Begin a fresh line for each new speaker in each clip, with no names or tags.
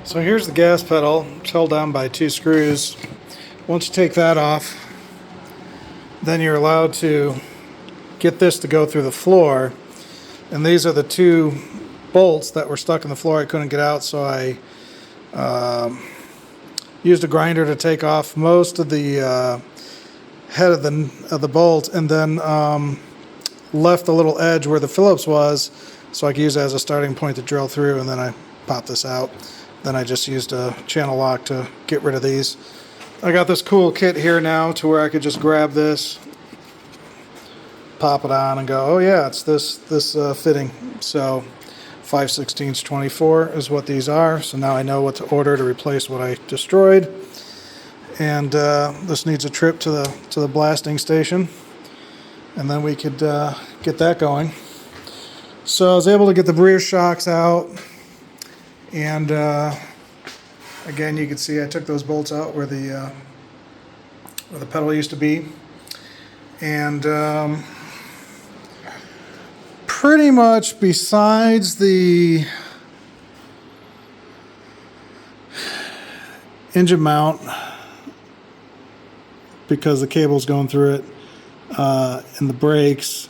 So here's the gas pedal. It's held down by 2 screws. Once you take that off, then you're allowed to get this to go through the floor. And these are the 2 bolts that were stuck in the floor I couldn't get out, so I used a grinder to take off most of the head of the bolt, and then left the little edge where the Phillips was so I could use it as a starting point to drill through, and then I popped this out. Then I just used a channel lock to get rid of these. I got this cool kit here now to where I could just grab this, pop it on, and go, oh yeah, it's this fitting. So 5/16 24 is what these are. So now I know what to order to replace what I destroyed. And this needs a trip to the blasting station, and then we could get that going. So I was able to get the rear shocks out, and again, you can see I took those bolts out where the pedal used to be, and pretty much besides the engine mount, because the cable's going through it, and the brakes,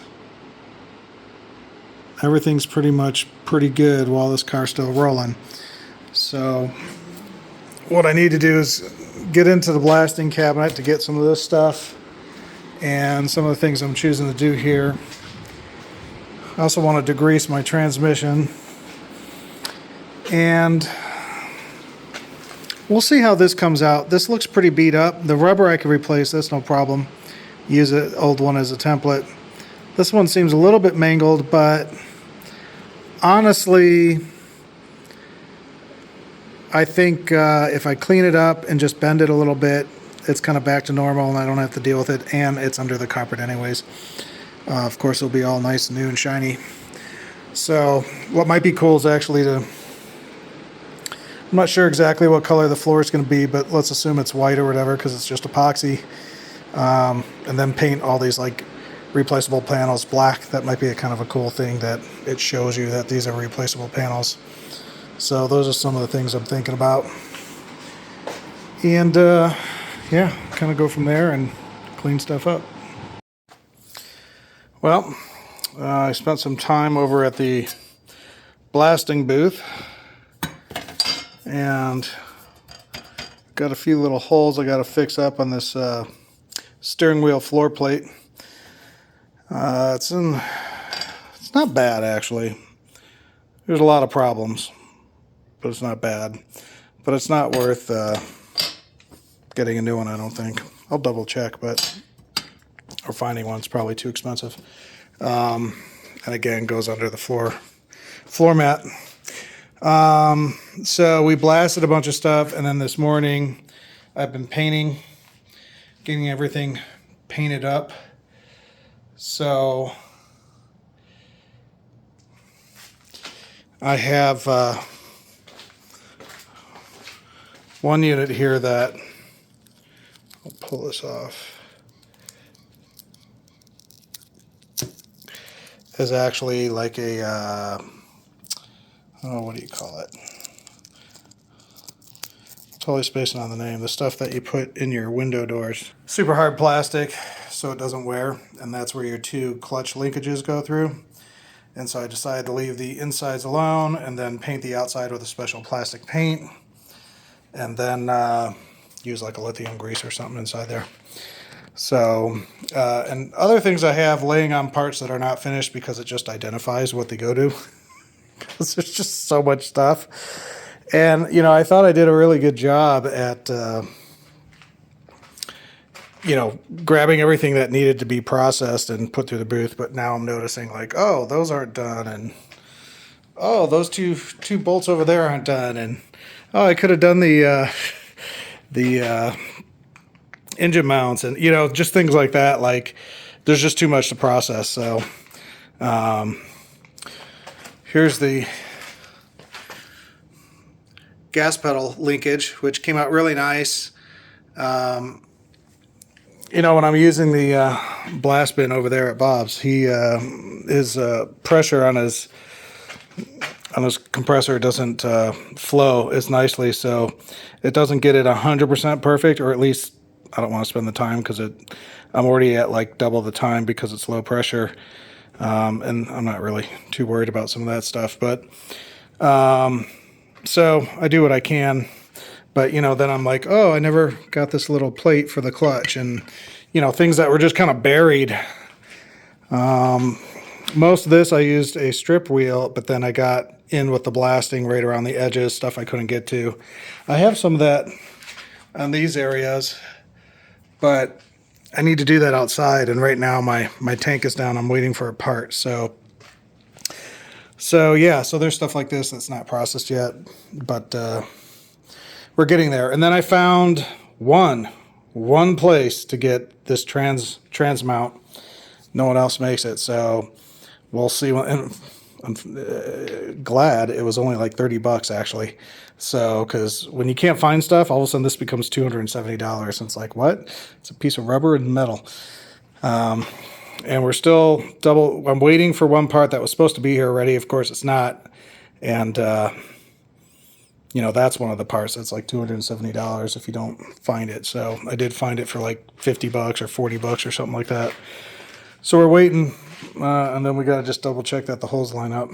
everything's pretty good while this car's still rolling. So what I need to do is get into the blasting cabinet to get some of this stuff and some of the things I'm choosing to do here. I also want to degrease my transmission, and we'll see how this comes out. This looks pretty beat up. The rubber I can replace this, no problem. Use an old one as a template. This one seems a little bit mangled, but honestly, I think if I clean it up and just bend it a little bit, it's kind of back to normal and I don't have to deal with it, and it's under the carpet anyways. Of course, it'll be all nice and new and shiny. So what might be cool is actually I'm not sure exactly what color the floor is going to be, but let's assume it's white or whatever because it's just epoxy. And then paint all these like replaceable panels black. That might be a kind of a cool thing that it shows you that these are replaceable panels. So those are some of the things I'm thinking about. And yeah, kind of go from there and clean stuff up. Well, I spent some time over at the blasting booth and got a few little holes I got to fix up on this steering wheel floor plate. It's not bad actually. There's a lot of problems, but it's not bad. But it's not worth getting a new one, I don't think. I'll double check, or finding one's probably too expensive. And again, goes under the floor mat. So we blasted a bunch of stuff, and then this morning I've been painting, getting everything painted up. So I have one unit here that I'll pull this off. Is actually like a what do you call it? Totally spacing on the name. The stuff that you put in your window doors. Super hard plastic, so it doesn't wear, and that's where your 2 clutch linkages go through. And so I decided to leave the insides alone and then paint the outside with a special plastic paint, and then use like a lithium grease or something inside there. So, and other things I have laying on parts that are not finished because it just identifies what they go to. Because there's just so much stuff. And, you know, I thought I did a really good job at, you know, grabbing everything that needed to be processed and put through the booth. But now I'm noticing like, oh, those aren't done. And, oh, those two bolts over there aren't done. And, oh, I could have done the engine mounts, and you know, just things like that. Like there's just too much to process. So here's the gas pedal linkage, which came out really nice. You know, when I'm using the blast bin over there at Bob's, his pressure on his on this compressor doesn't flow as nicely, so it doesn't get it 100% perfect, or at least I don't want to spend the time because I'm already at like double the time because it's low pressure, and I'm not really too worried about some of that stuff. But so I do what I can, but then I'm like, oh, I never got this little plate for the clutch, and things that were just kind of buried. Most of this I used a strip wheel, but then I got in with the blasting right around the edges, stuff I couldn't get to. I have some of that on these areas, but I need to do that outside, and right now my tank is down. I'm waiting for a part. So yeah, so there's stuff like this that's not processed yet, but we're getting there. And then I found one place to get this trans mount. No one else makes it, so we'll see. And I'm glad it was only like $30 actually. So, because when you can't find stuff, all of a sudden this becomes $270. And it's like, what? It's a piece of rubber and metal. And we're still I'm waiting for one part that was supposed to be here already. Of course, it's not. And, that's one of the parts that's like $270 if you don't find it. So I did find it for like $50 or $40 or something like that. So we're waiting, and then we got to just double check that the holes line up.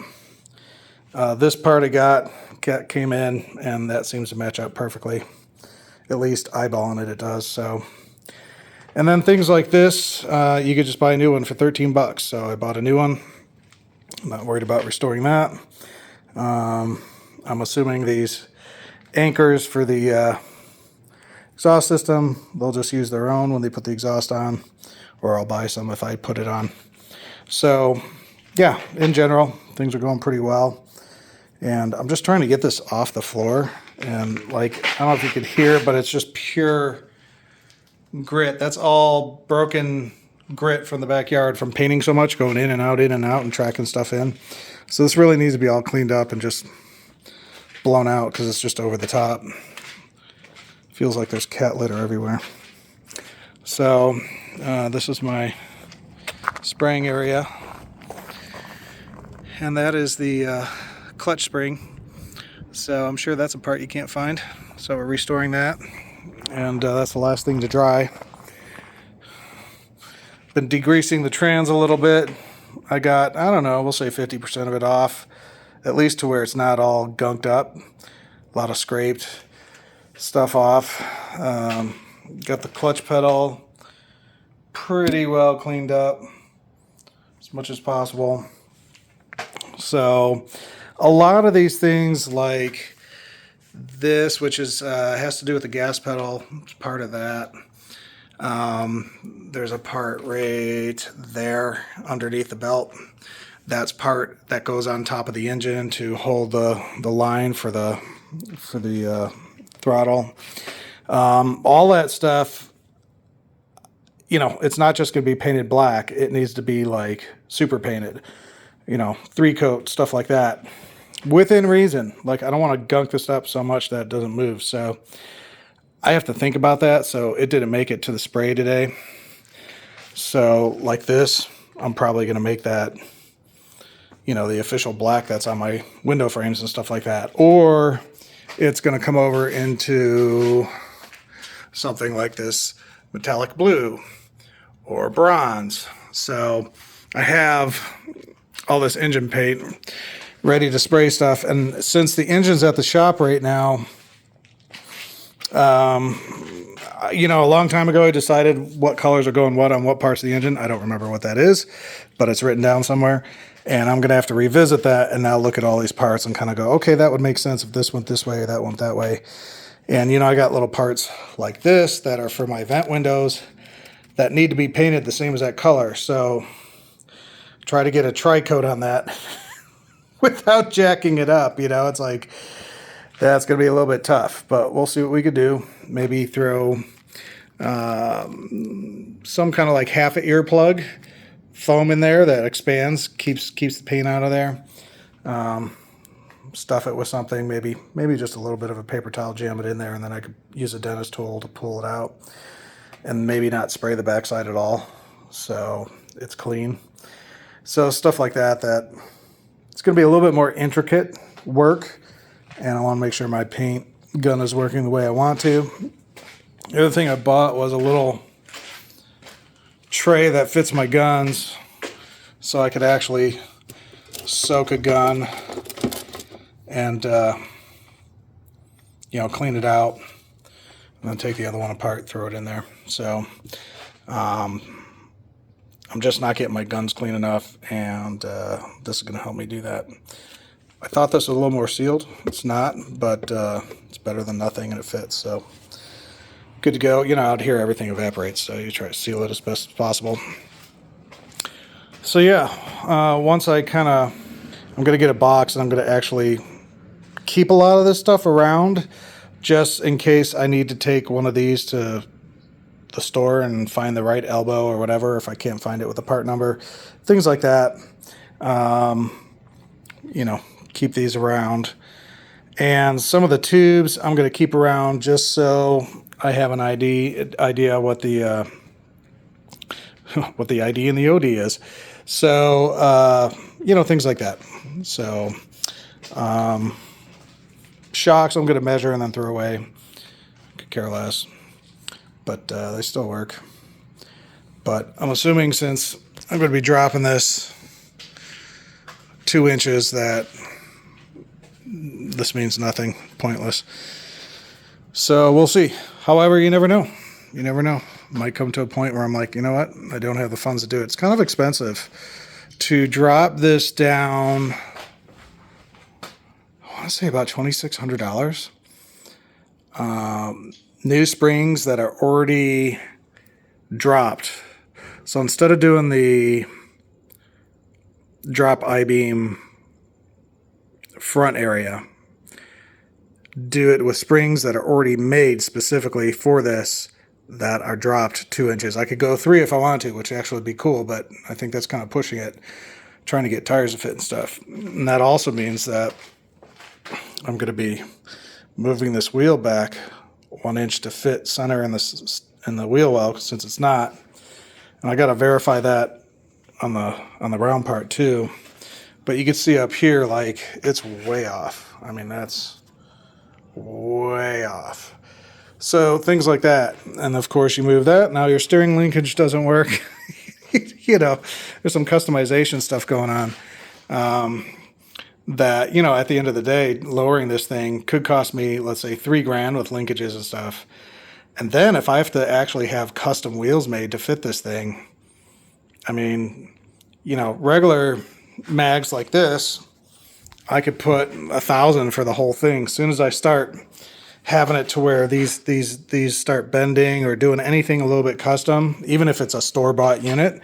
This part I came in, and that seems to match up perfectly. At least eyeballing it does. So, and then things like this, you could just buy a new one for $13. So I bought a new one. I'm not worried about restoring that. I'm assuming these anchors for the exhaust system, they'll just use their own when they put the exhaust on, or I'll buy some if I put it on. So yeah, in general, things are going pretty well. And I'm just trying to get this off the floor. And like, I don't know if you could hear, but it's just pure grit. That's all broken grit from the backyard from painting so much, going in and out, and tracking stuff in. So this really needs to be all cleaned up and just blown out because it's just over the top. Feels like there's cat litter everywhere. So this is my spraying area, and that is the clutch spring. So I'm sure that's a part you can't find. So we're restoring that, and that's the last thing to dry. Been degreasing the trans a little bit. I got, I don't know, we'll say 50% of it off, at least to where it's not all gunked up. A lot of scraped stuff off. Got the clutch pedal pretty well cleaned up as much as possible. So a lot of these things like this, which is has to do with the gas pedal, it's part of that. There's a part right there underneath the belt. That's part that goes on top of the engine to hold the line for the throttle. All that stuff, it's not just going to be painted black. It needs to be like super painted, 3-coat, stuff like that, within reason. Like, I don't want to gunk this up so much that it doesn't move. So I have to think about that. So it didn't make it to the spray today. So like this, I'm probably going to make that, the official black that's on my window frames and stuff like that. Or it's going to come over into something like this metallic blue or bronze. So I have all this engine paint ready to spray stuff. And since the engine's at the shop right now, a long time ago, I decided what colors are going what on what parts of the engine. I don't remember what that is, but it's written down somewhere. And I'm going to have to revisit that and now look at all these parts and kind of go, okay, that would make sense if this went this way or that went that way. And, I got little parts like this that are for my vent windows that need to be painted the same as that color. So try to get a tri-coat on that without jacking it up. It's like, that's going to be a little bit tough, but we'll see what we could do. Maybe throw some kind of like half an earplug foam in there that expands, keeps the paint out of there. Stuff it with something, maybe just a little bit of a paper towel, jam it in there, and then I could use a dentist tool to pull it out, and maybe not spray the backside at all, so it's clean. So stuff like that it's going to be a little bit more intricate work, and I want to make sure my paint gun is working the way I want to. The other thing I bought was a little tray that fits my guns, so I could actually soak a gun and you know, clean it out, and then take the other one apart, throw it in there. So I'm just not getting my guns clean enough, and this is going to help me do that. I thought this was a little more sealed. It's not, but it's better than nothing, and it fits. So good to go. You know, out here everything evaporates, so you try to seal it as best as possible. So yeah, once I'm going to get a box, and I'm going to actually keep a lot of this stuff around just in case I need to take one of these to the store and find the right elbow or whatever, if I can't find it with a part number, things like that. You know, keep these around. And some of the tubes I'm going to keep around just so I have an idea what the what the ID and the OD is. So you know, things like that. So shocks I'm going to measure and then throw away. Could care less, but they still work. But I'm assuming, since I'm going to be dropping this 2 inches, that this means nothing, pointless. So we'll see. However, you never know. You never know. Might come to a point where I'm like, you know what? I don't have the funds to do it. It's kind of expensive to drop this down. I want to say about $2,600. New springs that are already dropped. So instead of doing the drop I-beam front area, do it with springs that are already made specifically for this, that are dropped 2 inches. I could go 3 if I wanted to, which actually would be cool, but I think that's kind of pushing it, trying to get tires to fit and stuff. And that also means that I'm going to be moving this wheel back 1 inch to fit center in the wheel well, since it's not. And I got to verify that on the round part too. But you can see up here, like, it's way off. I mean, that's way off. So things like that. And of course you move that, now your steering linkage doesn't work. You know, there's some customization stuff going on. That, you know, at the end of the day, lowering this thing could cost me, let's say, $3,000 with linkages and stuff. And then if I have to actually have custom wheels made to fit this thing, I mean, you know, regular mags like this, I could put $1,000 for the whole thing. As soon as I start having it to where these start bending or doing anything a little bit custom, even if it's a store-bought unit,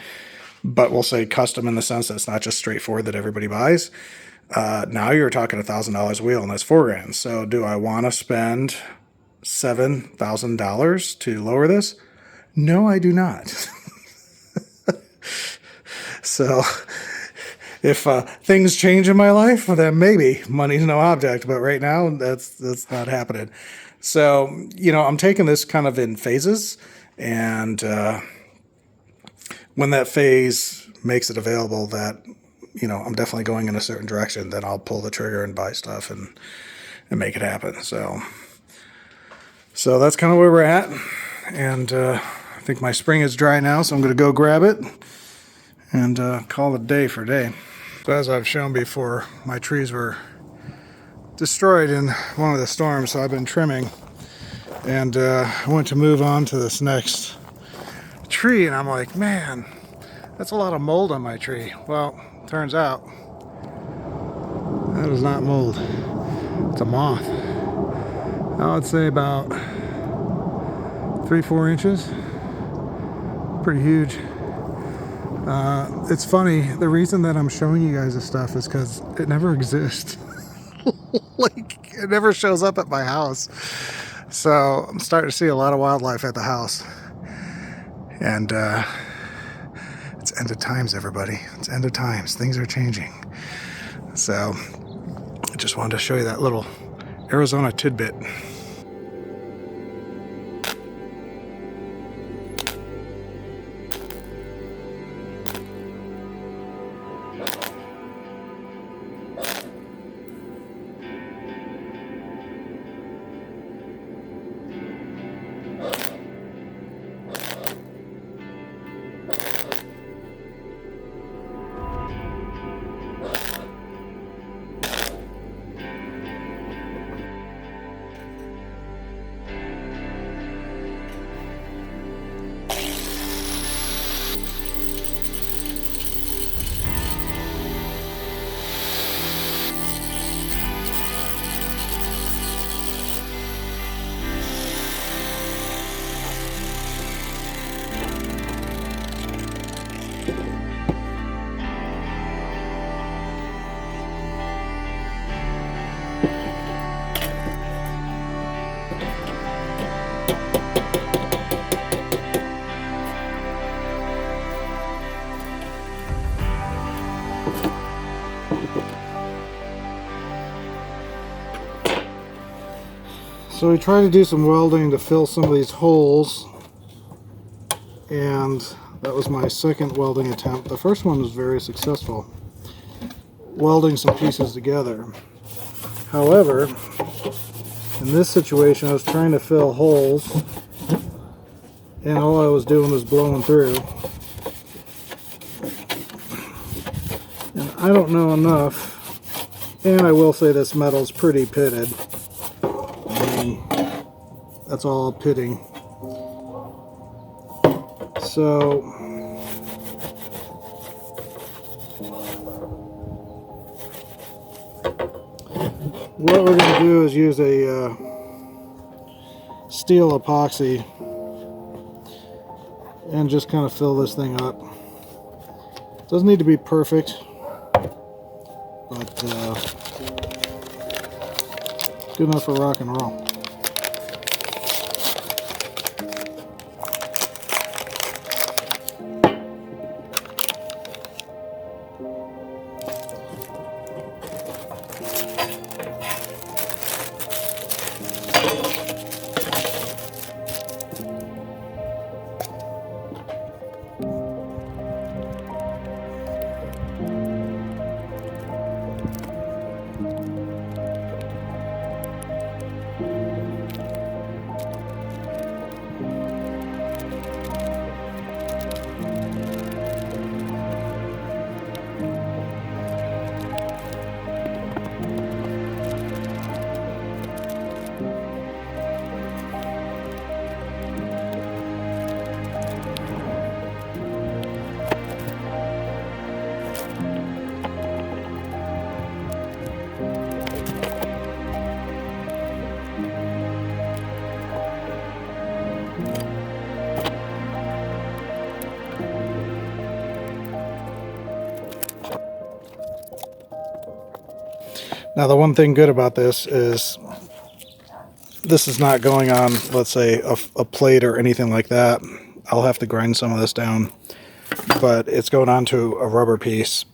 but we'll say custom in the sense that it's not just straightforward that everybody buys. Now you're talking $1,000 a wheel, and that's $4,000. So do I want to spend $7,000 to lower this? No, I do not. So if things change in my life, then maybe money's no object. But right now, that's not happening. So, you know, I'm taking this kind of in phases, and when that phase makes it available that, you know, I'm definitely going in a certain direction, then I'll pull the trigger and buy stuff and make it happen. So that's kind of where we're at. And I think my spring is dry now, so I'm going to go grab it and call it a day for a day. So as I've shown before, my trees were destroyed in one of the storms, so I've been trimming. And I went to move on to this next tree, and I'm like, man, that's a lot of mold on my tree. Well, turns out that is not mold. It's a moth. I would say about 3-4 inches. Pretty huge. It's funny, the reason that I'm showing you guys this stuff is because it never exists. Like, it never shows up at my house. So I'm starting to see a lot of wildlife at the house. And it's end of times, everybody. It's end of times. Things are changing. So I just wanted to show you that little Arizona tidbit. So we tried to do some welding to fill some of these holes, and that was my second welding attempt. The first one was very successful, welding some pieces together. However, in this situation I was trying to fill holes and all I was doing was blowing through. And I don't know enough, and I will say this metal's pretty pitted. I mean, that's all pitting. So what we're going to do is use a steel epoxy and just kind of fill this thing up. Doesn't need to be perfect, but good enough for rock and roll. Now the one thing good about this is not going on, let's say, a plate or anything like that. I'll have to grind some of this down, but it's going onto a rubber piece,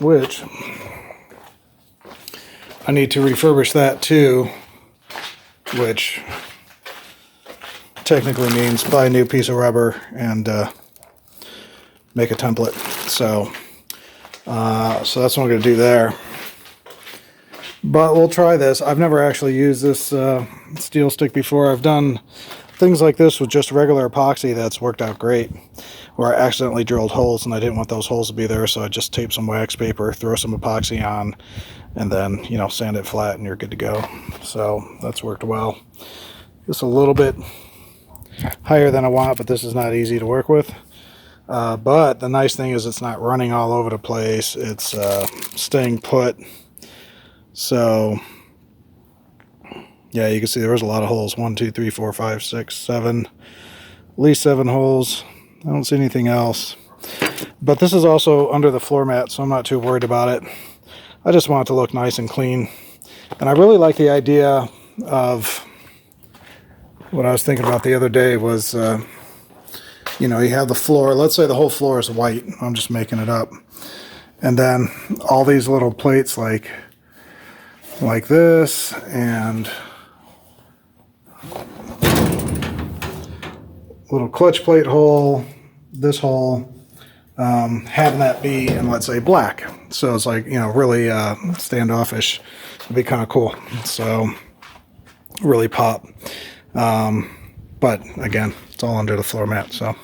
which I need to refurbish that too, which technically means buy a new piece of rubber and make a template. So that's what I'm going to do there. But we'll try this. I've never actually used this steel stick before. I've done things like this with just regular epoxy that's worked out great, where I accidentally drilled holes and I didn't want those holes to be there, so I just taped some wax paper, throw some epoxy on, and then, you know, sand it flat and you're good to go. So that's worked well. Just a little bit higher than I want, but this is not easy to work with. But the nice thing is it's not running all over the place. It's staying put. So yeah, you can see there was a lot of holes. 1, 2, 3, 4, 5, 6, 7. At least 7 holes. I don't see anything else. But this is also under the floor mat, so I'm not too worried about it. I just want it to look nice and clean. And I really like the idea of what I was thinking about the other day was, you know, you have the floor. Let's say the whole floor is white. I'm just making it up. And then all these little plates like this, and little clutch plate hole, this hole, having that be in, let's say, black. So it's like, you know, really standoffish. It'd be kind of cool. So really pop. But again, it's all under the floor mat. So,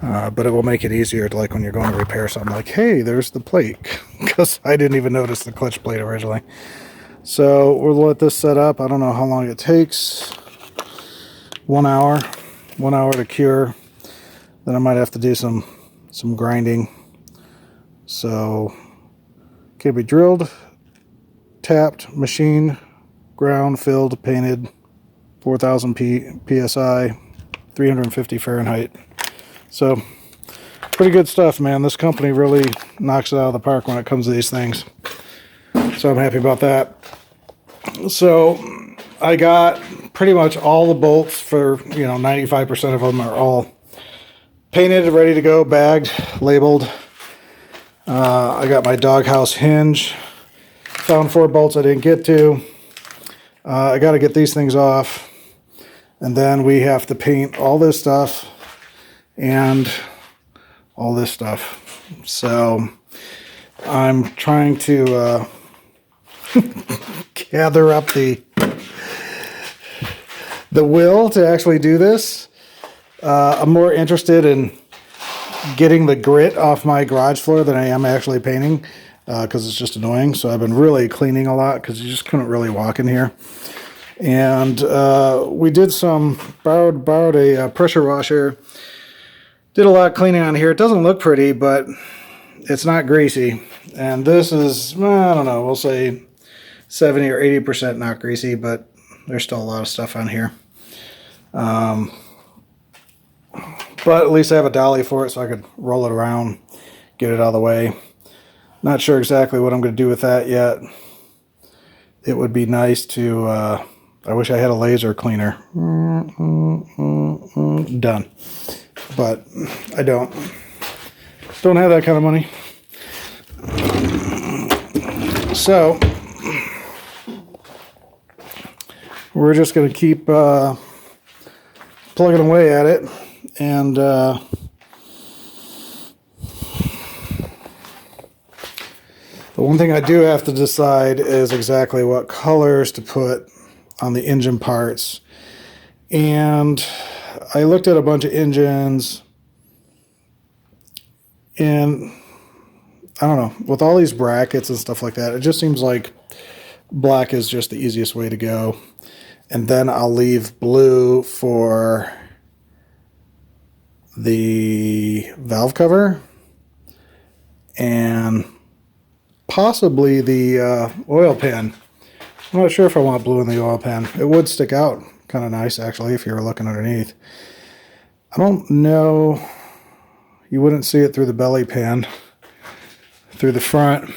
but it will make it easier to, like, when you're going to repair something, like, hey, there's the plate, because I didn't even notice the clutch plate originally. So we'll let this set up. I don't know how long it takes. 1 hour. 1 hour to cure. Then I might have to do some grinding. So can be drilled, tapped, machined, ground, filled, painted, 4,000 psi, 350 Fahrenheit. So pretty good stuff, man. This company really knocks it out of the park when it comes to these things. So I'm happy about that. So I got pretty much all the bolts for, you know, 95% of them are all painted, ready to go, bagged, labeled. I got my doghouse hinge. Found 4 bolts I didn't get to. I got to get these things off, and then we have to paint all this stuff and all this stuff. So I'm trying to gather up the will to actually do this. I'm more interested in getting the grit off my garage floor than I am actually painting, because it's just annoying. So I've been really cleaning a lot because you just couldn't really walk in here. And we did borrowed a pressure washer. Did a lot of cleaning on here. It doesn't look pretty, but it's not greasy. And this is, well, I don't know, we'll say 70 or 80% not greasy, but there's still a lot of stuff on here. But at least I have a dolly for it, so I could roll it around, get it out of the way. Not sure exactly what I'm going to do with that yet. It would be nice to, I wish I had a laser cleaner. Done. But I don't have that kind of money. So we're just going to keep plugging away at it. And the one thing I do have to decide is exactly what colors to put on the engine parts. And I looked at a bunch of engines, and I don't know, with all these brackets and stuff like that, it just seems like black is just the easiest way to go. And then I'll leave blue for the valve cover and possibly the oil pan. I'm not sure if I want blue in the oil pan. It would stick out kind of nice, actually, if you were looking underneath. I don't know. You wouldn't see it through the belly pan, through the front.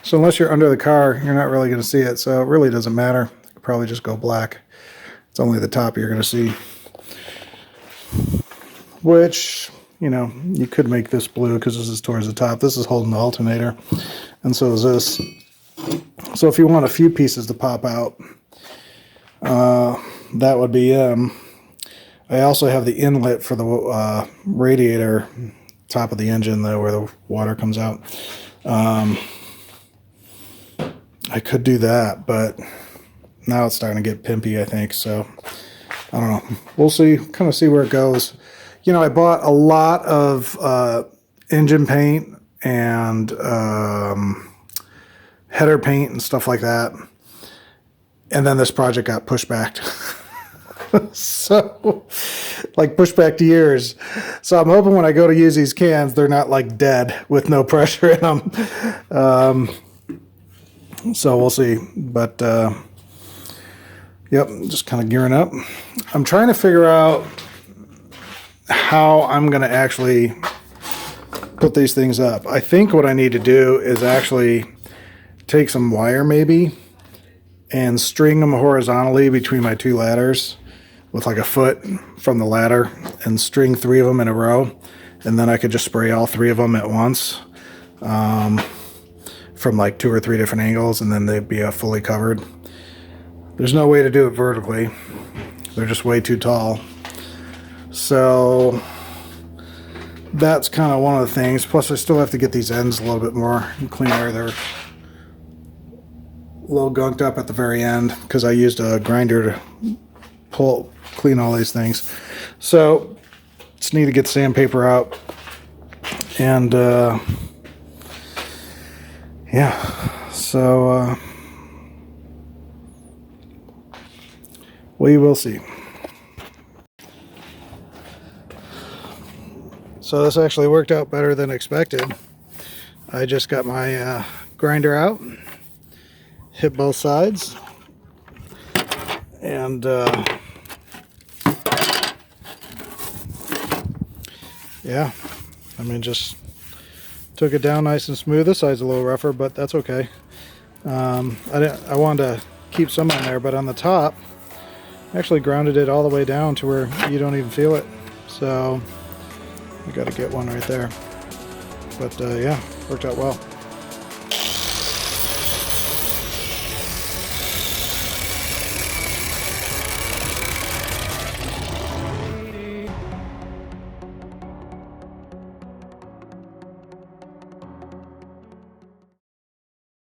So unless you're under the car, you're not really going to see it. So it really doesn't matter. You could probably just go black. It's only the top you're going to see. Which, you know, you could make this blue because this is towards the top. This is holding the alternator. And so is this. So if you want a few pieces to pop out, that would be I also have the inlet for the radiator, top of the engine, though, where the water comes out. I could do that, but now it's starting to get pimpy, I think. So I don't know. We'll see, kind of see where it goes. You know, I bought a lot of engine paint and header paint and stuff like that. And then this project got pushed back. So, like, pushed back to years. So I'm hoping when I go to use these cans, they're not like dead with no pressure in them. So we'll see. But, yep, just kind of gearing up. I'm trying to figure out how I'm going to actually put these things up. I think what I need to do is actually take some wire maybe and string them horizontally between my two ladders with like a foot from the ladder, and string 3 of them in a row, and then I could just spray all 3 of them at once from like 2 or 3 different angles, and then they'd be fully covered. There's no way to do it vertically. They're just way too tall. So that's kind of one of the things. Plus I still have to get these ends a little bit more cleaner. They're a little gunked up at the very end because I used a grinder to clean all these things. So just need to get sandpaper out, and yeah, so we will see. So this actually worked out better than expected. I just got my grinder out, hit both sides, and yeah, I mean, just took it down nice and smooth. This side's a little rougher, but that's okay. I wanted to keep some on there, but on the top, I actually grounded it all the way down to where you don't even feel it. So I got to get one right there. But yeah, worked out well.